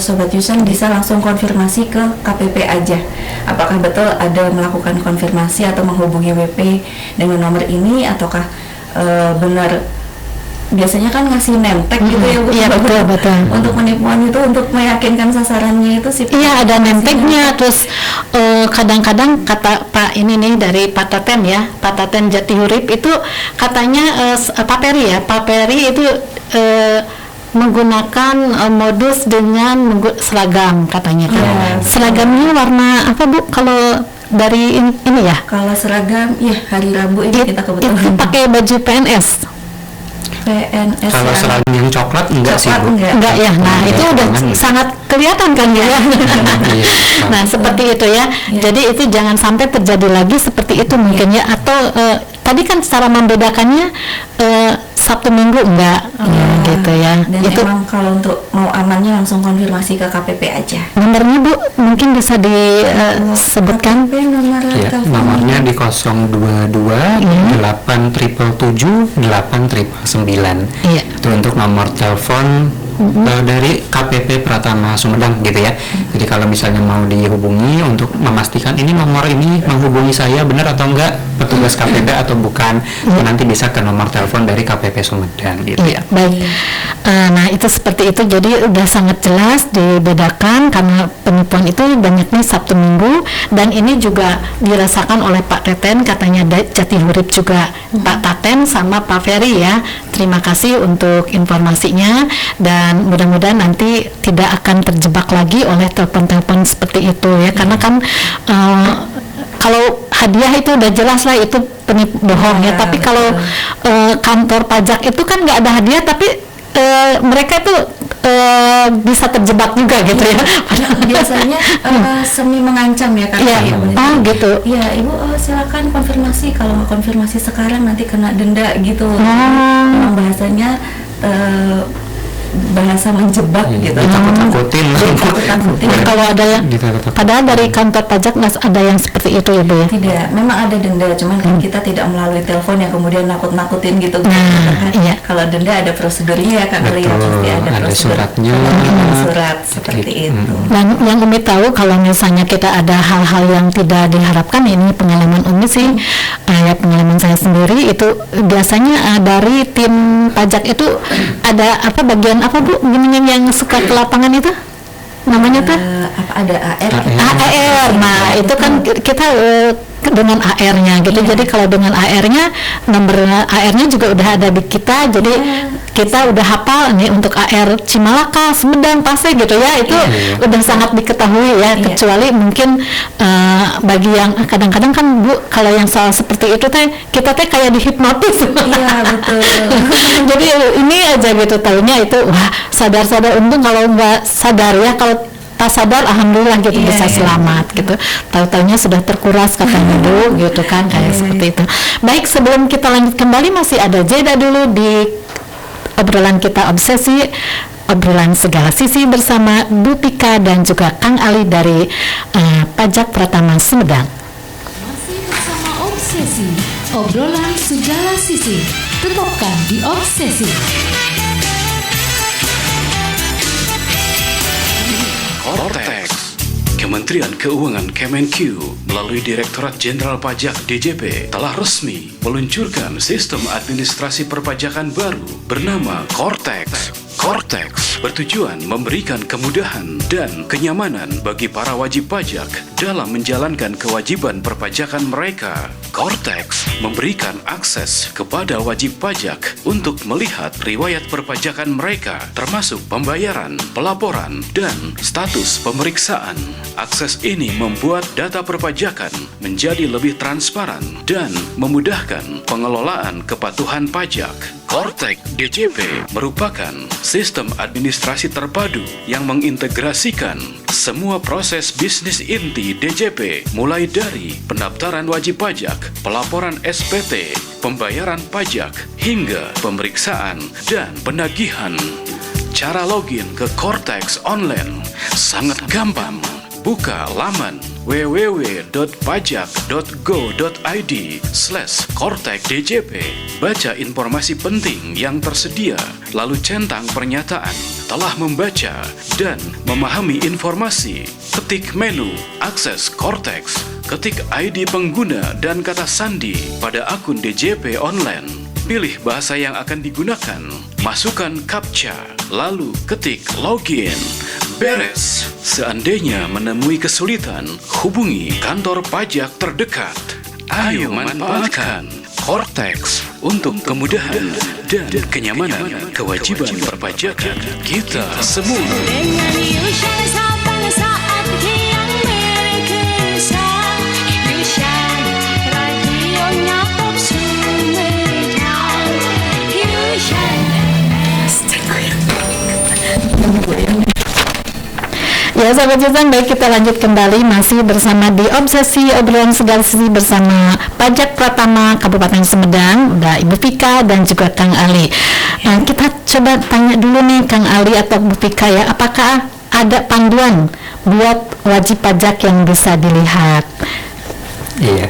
Sobat Yusen bisa langsung konfirmasi ke KPP aja, apakah betul ada melakukan konfirmasi atau menghubungi WP dengan nomor ini, ataukah benar. Biasanya kan ngasih nemtek gitu ya Bu. Iya, betul. Untuk penipuan itu, untuk meyakinkan sasarannya itu sih. Iya, ada nemteknya. Terus kadang-kadang kata Pak ini nih dari Pak Taten ya, Pak Taten Jatihurip itu katanya Pak Peri itu menggunakan modus dengan seragam katanya kan. Seragamnya warna apa Bu? Kalau dari ini ya? Kalau seragam ya hari Rabu ini kita kebetulan itu pakai baju PNS. Kalau seragam yang coklat enggak sih Bu? Enggak ya. Nah, itu udah sangat kelihatan kan ya. Nah, seperti itu ya. Jadi itu jangan sampai terjadi lagi seperti itu mungkin ya. Atau tadi kan cara membedakannya Sabtu Minggu enggak gitu ya. Dan itu memang kalau untuk mau amannya langsung konfirmasi ke KPP aja. Nomornya Bu mungkin bisa disebutkan? Nomornya di 022 8777 8999. Itu untuk nomor telepon dari KPP Pratama Sumedang gitu ya. Jadi kalau misalnya mau dihubungi untuk memastikan ini nomor ini menghubungi saya benar atau enggak, petugas KPP atau bukan, nanti bisa ke nomor telepon dari KPP Sumedang gitu ya. Baik. Nah, itu seperti itu. Jadi udah sangat jelas dibedakan karena penipuan itu banyaknya Sabtu Minggu, dan ini juga dirasakan oleh Pak Teten katanya Jatihurip juga. Pak Taten sama Pak Ferry ya. Terima kasih untuk informasinya, dan mudah-mudahan nanti tidak akan terjebak lagi oleh telepon-telepon seperti itu ya, karena kan kalau hadiah itu udah jelas lah itu penipu bohong ya, tapi kalau kantor pajak itu kan nggak ada hadiah tapi mereka itu bisa terjebak juga gitu ya. Biasanya semi mengancam ya kan. Gitu. Iya, Ibu silakan konfirmasi, kalau mau konfirmasi sekarang nanti kena denda gitu. Memang bahasanya bahasa menjebak gitu. Ditakut-takutin. Ditakut-takutin. Kalau ada yang Ditakut-takutin. padahal dari kantor pajak nggak ada yang seperti itu ya Bu ya. Tidak, memang ada denda, cuman kan kita tidak melalui telepon yang kemudian nakut-nakutin gitu. iya. Kalau denda ada prosedurnya ya Kak Ali, Betul, pasti ada ada prosedur. suratnya. Ada surat seperti itu. Dan yang Umi tahu kalau misalnya kita ada hal-hal yang tidak diharapkan, ini pengalaman Umi sih, ya pengalaman saya sendiri itu biasanya dari tim pajak itu ada apa bagian apa Bu gini yang suka ke lapangan itu namanya tuh Apa ada AR? AR. Nah itu kan kita dengan AR-nya gitu. Jadi kalau dengan AR-nya, nomor AR-nya juga udah ada di kita. Jadi kita udah hafal nih untuk AR Cimalaka, Sumedang, Pasir gitu ya. Itu udah sangat diketahui ya. Kecuali mungkin bagi yang kadang-kadang kan Bu, kalau yang soal seperti itu teh kita teh kayak dihipnotis. Iya betul. Jadi ini aja gitu tahunya itu wah sadar-sadar, untung kalau nggak sadar ya, kalau tak sadar alhamdulillah gitu bisa selamat gitu. Tahu-tahunya sudah terkuras katanya Bu gitu kan kayak seperti itu. Baik, sebelum kita lanjut kembali masih ada jeda dulu di obrolan kita obsesi, obrolan segala sisi bersama Bu Pika dan juga Kang Ali dari Pajak Pratama Sumedang. Masih bersama Obsesi, obrolan segala sisi. Tetapkan di Obsesi. Kortex. Kementerian Keuangan Kemenq melalui Direktorat Jenderal Pajak DJP telah resmi meluncurkan sistem administrasi perpajakan baru bernama Kortex. Kortex bertujuan memberikan kemudahan dan kenyamanan bagi para wajib pajak dalam menjalankan kewajiban perpajakan mereka. Kortex memberikan akses kepada wajib pajak untuk melihat riwayat perpajakan mereka, termasuk pembayaran, pelaporan, dan status pemeriksaan. Akses ini membuat data perpajakan menjadi lebih transparan dan memudahkan pengelolaan kepatuhan pajak. Kortex DJP merupakan sistem administrasi terpadu yang mengintegrasikan semua proses bisnis inti DJP, mulai dari pendaftaran wajib pajak, pelaporan SPT, pembayaran pajak, hingga pemeriksaan dan penagihan. Cara login ke Kortex online sangat gampang. Buka laman www.pajak.go.id/kortex-djp. Baca informasi penting yang tersedia, lalu centang pernyataan telah membaca dan memahami informasi. Ketik menu akses Kortex, ketik ID pengguna dan kata sandi pada akun DJP online. Pilih bahasa yang akan digunakan, masukkan CAPTCHA, lalu ketik login. Beres. Seandainya menemui kesulitan, hubungi kantor pajak terdekat. Ayo manfaatkan Kortex untuk kemudahan dan kenyamanan kewajiban perpajakan kita semua. Dengan Yusha Sabang saat yang berkesan, Yusha radionya pop Sumedang, Yusha. Ya sahabat Juzan, baik kita lanjut kembali masih bersama di Obsesi obrolan segala sisi bersama Pajak Pratama Kabupaten Sumedang, udah Ibu Pika dan juga Kang Ali. Nah, kita coba tanya dulu nih Kang Ali atau Bu Pika ya, apakah ada panduan buat wajib pajak yang bisa dilihat? Iya,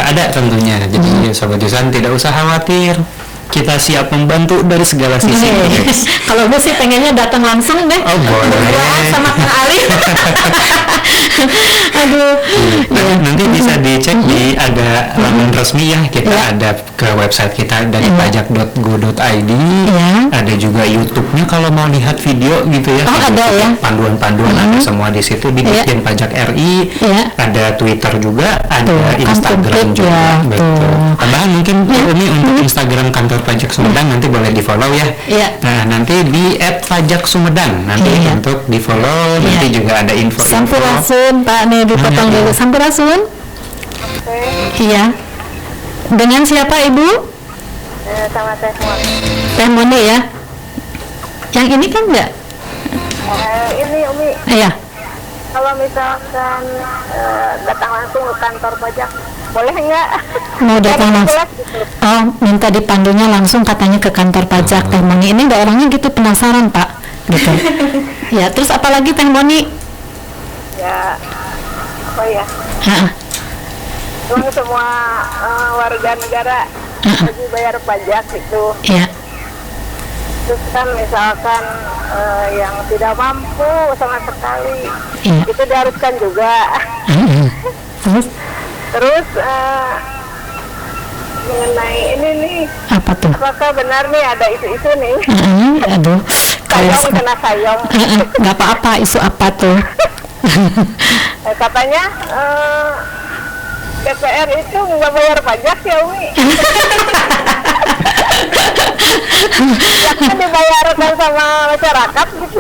ada tentunya. Jadi Sobat Juzan tidak usah khawatir. Kita siap membantu dari segala sisi. Kalau gue sih pengennya datang langsung deh. Oh, boleh. Berduaan sama Kang Ali. Aduh. Nah, nanti bisa dicek di ada laman resmi ya. Kita ada ke website kita dari pajak.go.id. Ada juga YouTube-nya kalau mau lihat video gitu ya. Oh, ada ya. Panduan-panduan ada semua di situ, dibikin Pajak RI. Ada Twitter juga, ada Instagram juga. Betul. Tambahan mungkin ini untuk Instagram kantor Pajak Sumedang nanti boleh di follow ya. Nah nanti di @pajaksumedang nanti untuk di follow. Nanti juga ada info. Sampurasun Pak, nih dipotong dulu. Sampurasun. Iya. Dengan siapa Ibu? Sama Teh Moni. Teh Moni ya. Yang ini kan enggak? Ini Umi. Iya. Kalau misalkan datang langsung ke kantor pajak boleh nggak? Mau datang Ada langsung. jelas gitu. Oh, minta dipandunya langsung katanya ke kantor pajak Teh Moni. Ini nggak orangnya gitu penasaran Pak, gitu. Ya, terus apalagi Teh Moni? Ya, apa ya? Heeh. Emang semua warga negara wajib bayar pajak gitu. Ya, Terus kan misalkan yang tidak mampu sama sekali, Iya. itu diharuskan juga. heeh. Terus Terus mengenai ini nih, apa tuh? apakah benar nih ada isu-isu nih? Aduh, kalau Sayong kena sayong. nggak apa-apa, isu apa tuh? Katanya DPR itu nggak bayar pajak ya Umi. Pajaknya dibayarkan sama masyarakat gitu.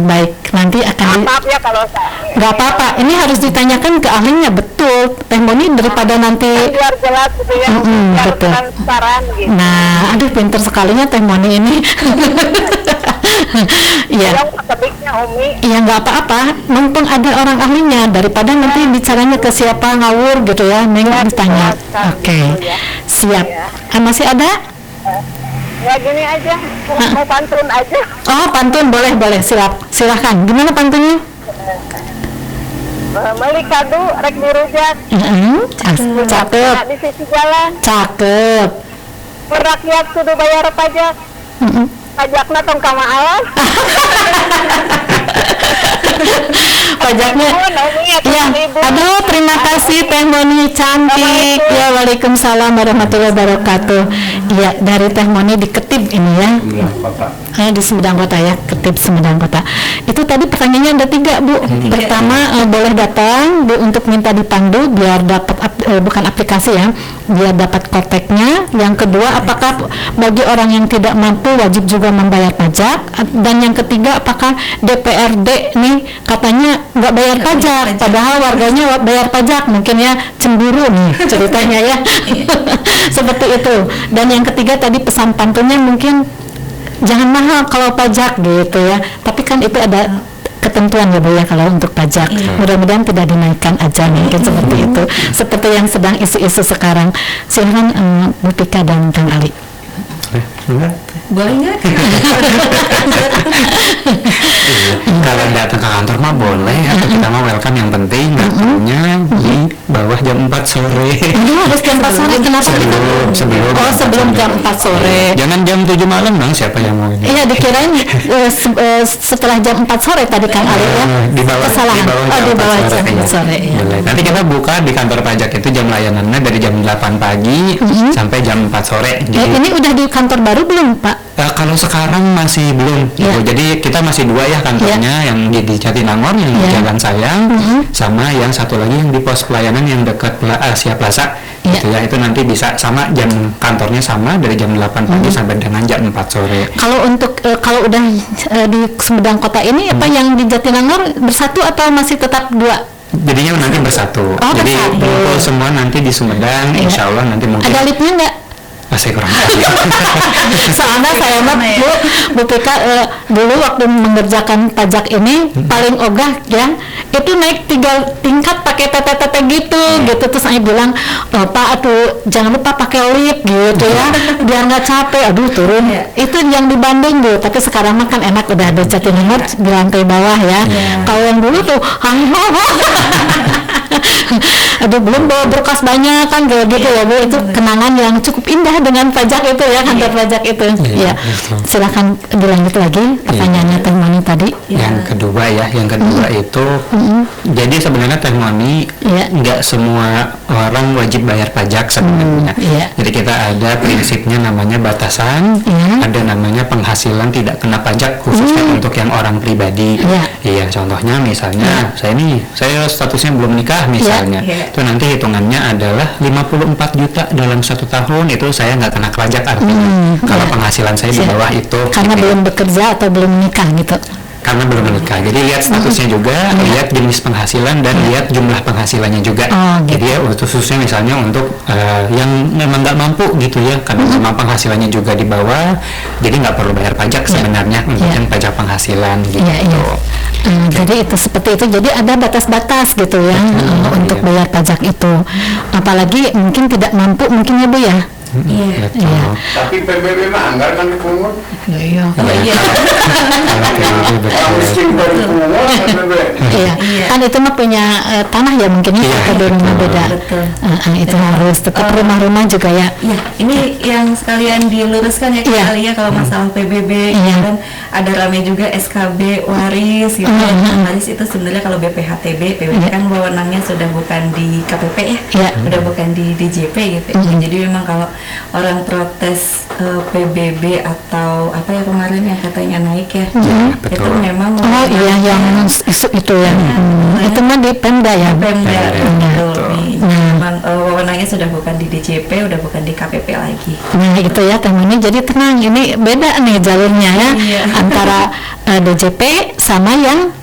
Baik, nanti akan Maaf ya kalau saya. nggak apa-apa. Ini harus ditanyakan ke ahlinya, betul. Teh Moni daripada nanti. Biar jelas gitu ya, biar betul. transparan gitu. Nah, aduh pinter sekalinya Teh Moni ini. Iya. Yang kebiknya Umi. Ya nggak apa-apa, mumpung ada orang ahlinya daripada nanti bicaranya ke siapa ngawur gitu ya, Neng ditanya. Oke, siap. Masih ada? Ya gini aja, mau pantun aja. Oh pantun boleh silahkan. Gimana pantunnya? Beli kado rek dirujak. Cakep, Nah, di sisi jalan, cakep. rakyat kudu bayar pajak. Pajakna tong kamaalan. Pajaknya. Ya, aduh terima kasih Teh Moni cantik. Ya, waalaikumsalam warahmatullahi wabarakatuh. Ya, dari Teh Moni di Ketib ini ya. Di Sumedang Kota ya, Ketib Sumedang Kota. Itu tadi pertanyaannya ada 3 Bu. Pertama boleh datang Bu untuk minta dipandu biar dapat bukan aplikasi ya, biar dapat kontaknya. Yang kedua, apakah bagi orang yang tidak mampu wajib juga membayar pajak? Dan yang ketiga, apakah DPRD nih katanya nggak bayar pajak, padahal warganya bayar pajak, mungkin ya cemburu nih ceritanya ya. Seperti itu. Dan yang ketiga tadi pesan pantunnya mungkin jangan mahal kalau pajak gitu ya, tapi kan itu ada ketentuan ya Bu ya kalau untuk pajak. Mudah-mudahan tidak dinaikkan aja mungkin seperti itu, seperti yang sedang isu-isu sekarang. Silahkan Bu Pika dan Kang Ali. Boleh nggak? Kalau datang ke kantor mah boleh, atau kita mah welcome, yang penting datangnya di bawah jam 4 sore. Harus jam 4 sore, kenapa kita? Sebelum Oh, sebelum jam 4 sore. Jangan jam 7 malam dong, siapa yang mau ini? Iya, dikirain setelah jam 4 sore tadi Kang Ali ya. Di bawah Kesalahan. jam Di bawah 4 jam iya. 4 sore ya. Boleh. Nanti kita buka di kantor pajak itu jam layanannya dari jam 8 pagi sampai jam 4 sore. Jadi Ini udah di kantor baru belum Pak? kalau sekarang masih belum, Iya. gitu. Jadi kita masih 2 ya kantornya, yang di Jatinangor yang di Iya. Jalan Sayang, sama yang satu lagi yang di pos pelayanan yang dekat Asia Plaza. Iya. Gitu ya, itu nanti bisa sama, jam kantornya sama dari jam 8 pagi sampai dengan jam 4 sore. Kalau untuk kalau udah di Sumedang Kota ini apa yang di Jatinangor bersatu atau masih tetap 2? Jadinya nanti bersatu. Oh, Jadi bersatu. kumpul semua nanti di Sumedang, Iya. insya Allah nanti mungkin. Ada liftnya nggak? Saya kurang tahu. Soalnya saya mah Bu Pika dulu waktu mengerjakan pajak ini paling ogah ya, itu naik 3 tingkat pakai TTTT gitu. Terus saya bilang, Pak aduh jangan lupa pakai lift gitu ya, biar nggak capek. Aduh turun. Itu yang di Bandung Bu, tapi sekarang mah kan enak udah ada Jatinangor di lantai bawah ya. Kalau yang dulu tuh aduh belum bawa berkas banyak kan kayak gitu ya Bu. Itu kenangan yang cukup indah dengan pajak itu ya, kantor pajak itu. Ya, silakan dilanjut lagi pertanyaannya Teh Moni tadi. Yang kedua itu jadi sebenarnya Teh Moni Iya. nggak semua orang wajib bayar pajak sebenarnya. Iya. Jadi kita ada prinsipnya namanya batasan, ada namanya penghasilan tidak kena pajak khususnya untuk yang orang pribadi. Iya. Iya, contohnya misalnya saya statusnya belum nikah misalnya, Iya. itu nanti hitungannya adalah 54 juta dalam 1 tahun, itu saya nggak kena pajak artinya. Kalau penghasilan saya di bawah itu, Karena gitu ya. belum bekerja atau belum menikah gitu. Karena belum menikah. Jadi lihat statusnya juga, lihat jenis penghasilan dan lihat jumlah penghasilannya juga. Oh, gitu. Jadi ya khususnya misalnya untuk yang memang nggak mampu gitu ya, karena memang penghasilannya juga di bawah, jadi nggak perlu bayar pajak sebenarnya untuk yang pajak penghasilan gitu. Iya, iya. Jadi itu seperti itu. Jadi ada batas-batas gitu ya untuk bayar pajak itu. Apalagi mungkin tidak mampu mungkin ya Bu ya. Iya. Iya. Tapi PBB mah anggar kan dipungut. Iya. Orang miskin baru dipungut PBB. Iya. Kan itu mah punya tanah ya mungkin ya, di rumah beda. Betul. Itu harus tetap rumah-rumah juga ya. Iya, ini yang sekalian diluruskan ya Iya. kali ya kalau masalah PBB Iya. kan ada rame juga SKB waris gitu. Waris itu sebenarnya kalau BPHTB, PBB kan wewenangnya sudah bukan di KPP ya, Iya. udah bukan di DJP gitu. Jadi memang kalau orang protes PBB atau apa ya kemarin yang katanya naik ya, itu memang Oh iya yang isu itu ya. Itu mah di Pemda ya. Pemda, betul. Nih. Memang wewenangnya sudah bukan di DJP, udah bukan di KPP lagi. Nah itu ya teman-teman, jadi tenang, ini beda nih jalurnya ya Iya. antara DJP sama yang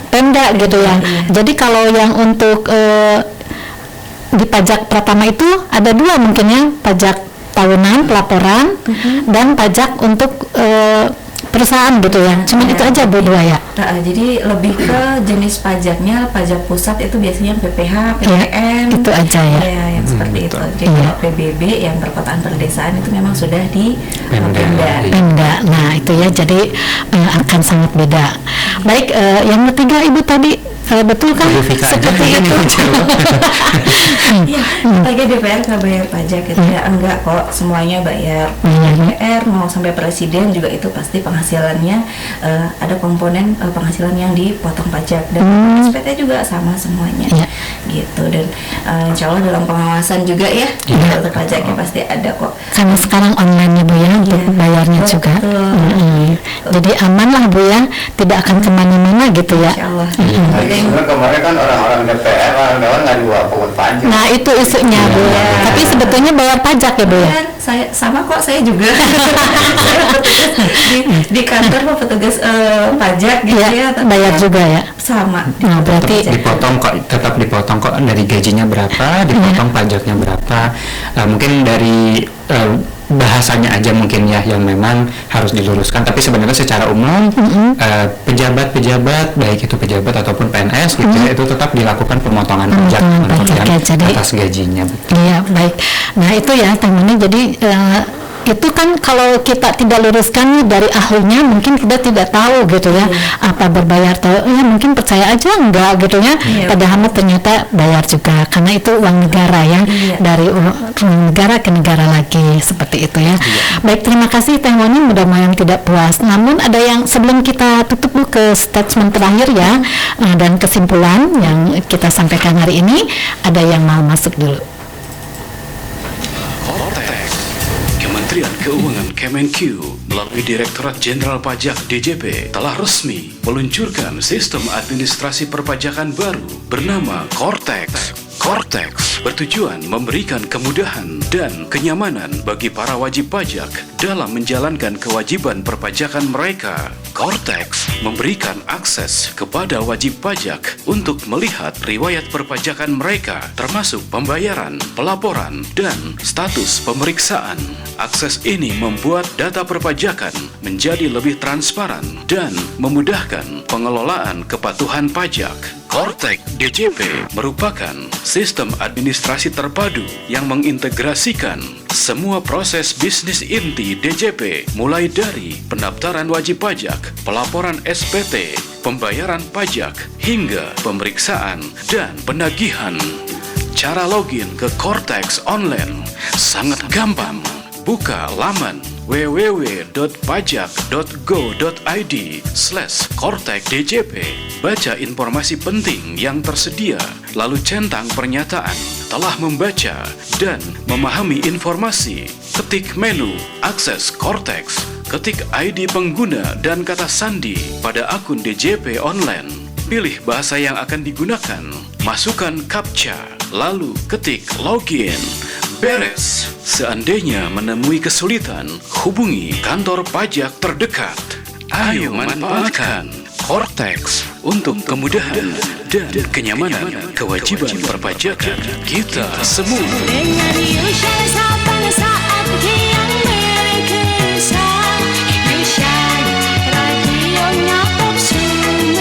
Pemda gitu ya. Jadi kalau yang untuk di pajak pratama itu ada dua mungkin ya, pajak tahunan pelaporan dan pajak untuk perusahaan gitu ya. Cuman itu aja Bu dua ya. Nah, jadi lebih ke jenis pajaknya, pajak pusat itu biasanya PPH, PPN. Itu aja ya. Ya, yang seperti itu. Jadi Iya. kalau PBB yang perkotaan perdesaan itu memang sudah di Pemda. Pemda. Nah itu ya, jadi akan sangat beda. Baik, yang ketiga Ibu tadi betul kan seperti itu. Iya, lagi DPR nggak bayar pajak gitu ya, enggak kok, semuanya bayar. DPR mau sampai presiden juga itu pasti penghasilannya ada komponen penghasilan yang dipotong pajak, dan SPT juga sama semuanya. Iya. Gitu, dan insya Allah dalam pengawasan juga ya, untuk pajaknya pasti ada kok. Karena sekarang online ya Bu ya untuk Iya, bayarnya betul. juga. Jadi aman lah Bu ya, tidak akan kemana-mana gitu ya. Insya Allah. Sebenarnya kemarin kan orang-orang DPR, orang dewan nggak dibawa pungut pajak. Nah itu isunya Bu. Tapi sebetulnya bayar pajak ya Bu ya. Dan saya sama kok, saya juga saya petugas di kantor kok, petugas pajak gitu Iya, ya, tapi bayar juga ya. sama. Nah berarti Dipotong kok, tetap dipotong kok dari gajinya berapa, dipotong pajaknya berapa. Mungkin dari bahasanya aja mungkin ya yang memang harus diluruskan, tapi sebenarnya secara umum pejabat-pejabat baik itu pejabat ataupun PNS gitu ya, itu tetap dilakukan pemotongan pajak Pemotongan untuk pajak yang ya, jadi- atas gajinya. iya baik. Nah itu ya teman-teman, jadi itu kan kalau kita tidak luruskan nih dari ahlinya mungkin kita tidak tahu gitu ya apa berbayar atau ya mungkin percaya aja enggak gitu ya, padahal ternyata bayar juga karena itu uang negara ya, dari uang negara ke negara lagi seperti itu ya. Baik, terima kasih Teh Moni, mudah-mudahan tidak puas. Namun ada yang sebelum kita tutup Bu ke statement terakhir ya, dan kesimpulan yang kita sampaikan hari ini, ada yang mau masuk dulu. Kementerian Keuangan Kemenq melalui Direktorat Jenderal Pajak DJP telah resmi meluncurkan sistem administrasi perpajakan baru bernama Cortex. Cortex bertujuan memberikan kemudahan dan kenyamanan bagi para wajib pajak dalam menjalankan kewajiban perpajakan mereka. Cortex memberikan akses kepada wajib pajak untuk melihat riwayat perpajakan mereka, termasuk pembayaran, pelaporan, dan status pemeriksaan. Akses ini membuat data perpajakan menjadi lebih transparan dan memudahkan pengelolaan kepatuhan pajak. Cortex DJP merupakan sistem administrasi terpadu yang mengintegrasikan semua proses bisnis inti DJP, mulai dari pendaftaran wajib pajak, pelaporan SPT, pembayaran pajak, hingga pemeriksaan dan penagihan. Cara login ke Cortex online sangat gampang. Buka laman www.pajak.go.id/cortexdjp. Baca informasi penting yang tersedia, lalu centang pernyataan telah membaca dan memahami informasi. Ketik menu akses Cortex, ketik ID pengguna dan kata sandi pada akun DJP online. Pilih bahasa yang akan digunakan, masukkan CAPTCHA, lalu ketik login. Beres. Seandainya menemui kesulitan, hubungi kantor pajak terdekat. Ayo manfaatkan Cortex untuk kemudahan dan kenyamanan kewajiban perpajakan kita semua. Dengan Yushan Sabang saat kian berkisah, Yushan radionya pop semua.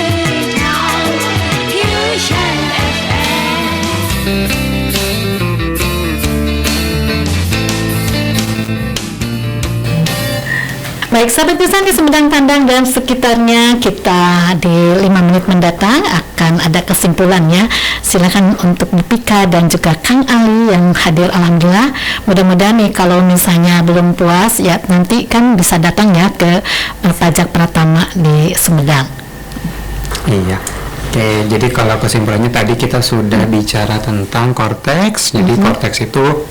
Baik, sahabat Cusan di Sumedang Tandang dan sekitarnya, kita di 5 menit mendatang akan ada kesimpulannya. Silakan untuk Bu Pika dan juga Kang Ali yang hadir, alhamdulillah. Mudah-mudahan nih kalau misalnya belum puas ya nanti kan bisa datang ya ke Pajak Pratama di Sumedang. Iya. Oke, jadi kalau kesimpulannya tadi kita sudah bicara tentang Cortex. Jadi Cortex itu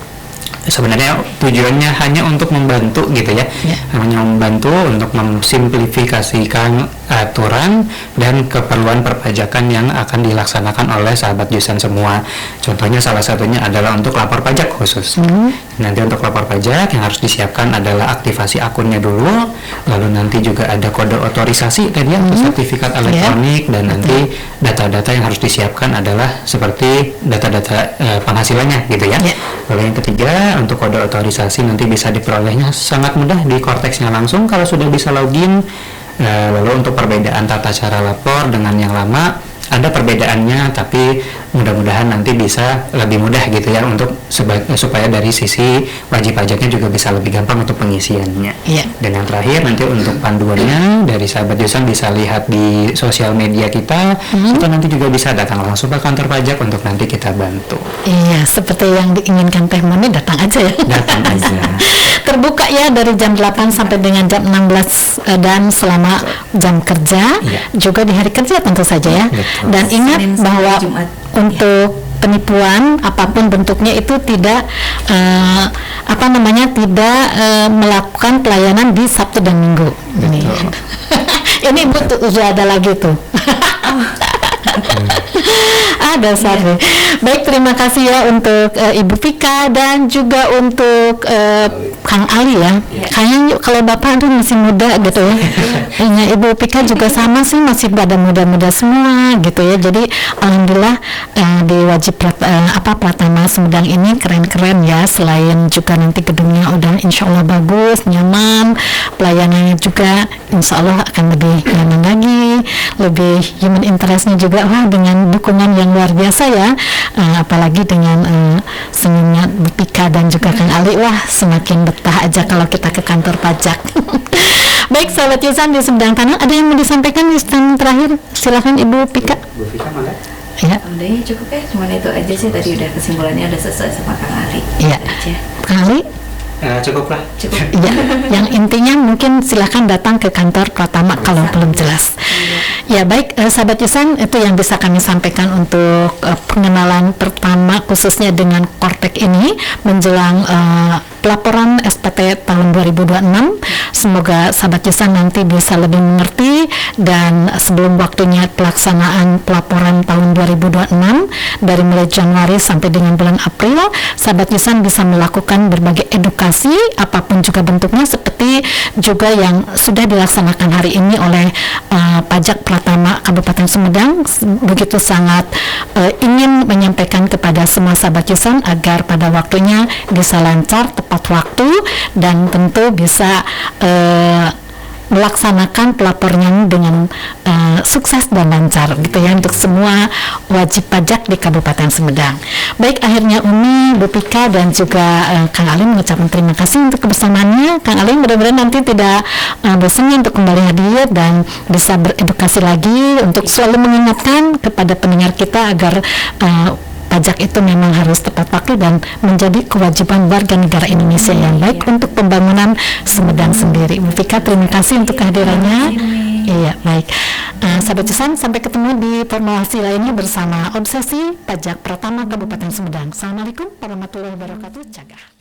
sebenarnya tujuannya hanya untuk membantu gitu ya, hanya membantu untuk memsimplifikasikan aturan dan keperluan perpajakan yang akan dilaksanakan oleh sahabat Jusan semua. Contohnya salah satunya adalah untuk lapor pajak khusus. Nanti untuk lapor pajak yang harus disiapkan adalah aktivasi akunnya dulu, lalu nanti juga ada kode otorisasi tadi atau sertifikat elektronik, dan nanti data-data yang harus disiapkan adalah seperti data-data penghasilannya gitu ya. Lalu yang ketiga, untuk kode otorisasi nanti bisa diperolehnya sangat mudah di Cortex-nya langsung kalau sudah bisa login. Lalu untuk perbedaan tata cara lapor dengan yang lama ada perbedaannya, tapi mudah-mudahan nanti bisa lebih mudah gitu ya untuk supaya dari sisi wajib pajaknya juga bisa lebih gampang untuk pengisiannya. Dan yang terakhir nanti untuk panduannya dari sahabat Jusan bisa lihat di sosial media kita, atau nanti juga bisa datang langsung ke kantor pajak untuk nanti kita bantu. Iya, seperti yang diinginkan Teh Moni, datang aja ya. Datang aja. Terbuka ya dari jam 8 sampai dengan jam 16 dan selama jam kerja, juga di hari kerja tentu saja ya. Dan ingat bahwa untuk penipuan apapun bentuknya itu tidak tidak melakukan pelayanan di Sabtu dan Minggu. Ini Ibu sudah ada lagi tuh. Ada Sarri. Baik, terima kasih ya untuk Ibu Pika dan juga untuk Kang Ali ya. Kayaknya kalau Bapak tuh masih muda gitu ya. Ibu Pika juga sama sih, masih pada muda-muda semua gitu ya. Jadi alhamdulillah di wajib Pratama Sumedang ini keren-keren ya. Selain juga nanti gedungnya udah insya Allah bagus, nyaman, pelayanannya juga insya Allah akan lebih nyaman lagi, lebih human interestnya juga dengan dukungan yang luar biasa ya, apalagi dengan senyumnya Bu Pika dan juga Kang Ali, semakin betah aja kalau kita ke kantor pajak. Baik, sahabat Jusan di Sumedang Tandang, ada yang mau disampaikan di stand terakhir? Silahkan Ibu Pika. Bu Pika mana? Ya. Udah cukup ya, cuma itu aja sih tadi, udah kesimpulannya udah selesai sama Kang Ali. Iya. Kang Ali? Cukup lah. Ya, yang intinya mungkin silahkan datang ke kantor Pratama kalau belum jelas. Ya baik, sahabat Jusan, itu yang bisa kami sampaikan untuk pengenalan pertama khususnya dengan Cortex ini menjelang pelaporan SPT tahun 2026. Semoga sahabat Jusan nanti bisa lebih mengerti, dan sebelum waktunya pelaksanaan pelaporan tahun 2026 dari mulai Januari sampai dengan bulan April, sahabat Jusan bisa melakukan berbagai edukasi apapun juga bentuknya, seperti juga yang sudah dilaksanakan hari ini oleh Pajak Pratama Kabupaten Sumedang. Begitu sangat ingin menyampaikan kepada semua sahabat Jusan agar pada waktunya bisa lancar, tepat waktu, dan tentu bisa melaksanakan pelaporannya dengan sukses dan lancar gitu ya, untuk semua wajib pajak di Kabupaten Sumedang. Baik, akhirnya Umi, Bu Pika dan juga Kang Ali mengucapkan terima kasih untuk kebersamaannya. Kang Ali mudah-mudahan nanti tidak bosan untuk kembali hadir dan bisa beredukasi lagi untuk selalu mengingatkan kepada pendengar kita agar pajak itu memang harus tepat waktu dan menjadi kewajiban warga negara Indonesia yang baik untuk pembangunan Sumedang sendiri. Bu Pika, terima kasih untuk kehadirannya. Iya, baik. Sahabat Jusan, sampai ketemu di formulasi lainnya bersama Obsesi Pajak Pratama Kabupaten Sumedang. Assalamualaikum warahmatullahi wabarakatuh. Jaga.